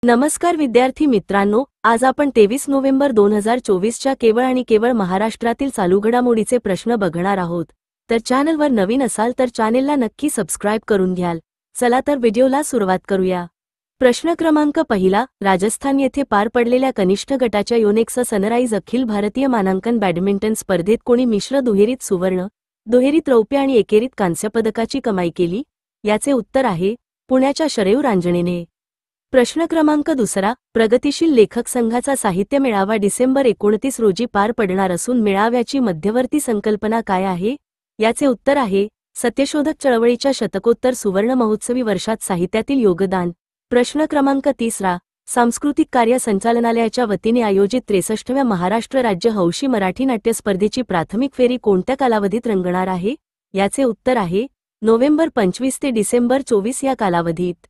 नमस्कार विद्यार्थी मित्रांनो, आज आपण 23 नोव्हेंबर 2024 च्या केवळ आणि केवळ महाराष्ट्रातील चालू घडामोडीचे प्रश्न बघणार आहोत। तर चॅनलवर नवीन असाल तर चॅनेलला नक्की सबस्क्राइब करून घ्याल। चला तर व्हिडिओला सुरुवात करूया। प्रश्न क्रमांक पहिला, राजस्थान येथे पार पडलेल्या कनिष्ठ गटाच्या योनेक्स सनराइज अखिल भारतीय मानांकन बॅडमिंटन स्पर्धेत कोणी मिश्र दुहेरीत सुवर्ण, दुहेरीत रौप्य आणि एकेरीत कांस्य पदकाची कमाई केली? याचे उत्तर आहे पुण्याच्या शरयू रांजणेने। प्रश्न क्रमांक दुसरा, प्रगतिशील लेखक संघाचा साहित्य मेळावा डिसेंबर 29 रोजी पार पडणार असून मेळाव्याची मध्यवर्ती संकल्पना काय आहे? याचे उत्तर आहे सत्यशोधक चळवळीच्या शतकोत्तर सुवर्ण महोत्सवी वर्षात साहित्यातील योगदान। प्रश्न क्रमांक तिसरा, सांस्कृतिक कार्य संचालनालयाच्या वतीने आयोजित 63व्या महाराष्ट्र राज्य हौशी मराठी नाट्य स्पर्धेची प्राथमिक फेरी कोणत्या कालावधीत रंगणार आहे? याचे उत्तर आहे नोव्हेंबर 25 ते डिसेंबर 24 या कालावधीत।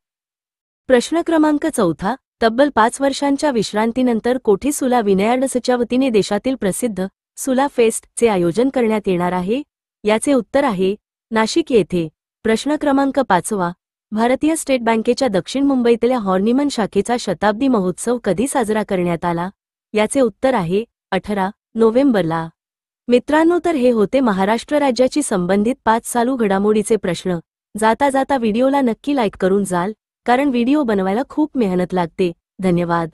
प्रश्न क्रमांक चौथा, तब्बल 5 वर्षांच्या विश्रांतीनंतर कोठी सुला विनयार्ड्सच्या वतीने देशातील प्रसिद्ध सुला फेस्ट चे आयोजन करण्यात येणार आहे? याचे उत्तर आहे नाशिक येथे। प्रश्न क्रमांक पाचवा, भारतीय स्टेट बँकेच्या दक्षिण मुंबईतल्या हॉर्निमन शाखेचा शताब्दी महोत्सव कधी साजरा करण्यात आला? याचे उत्तर आहे 18 नोव्हेंबरला। मित्रांनो, तर हे होते महाराष्ट्र राज्याची संबंधित 5 चालू घडामोडीचे प्रश्न। जाता जाता व्हिडिओला नक्की लाईक करून जाल, कारण व्हिडिओ बनवायला खूप मेहनत लागते। धन्यवाद।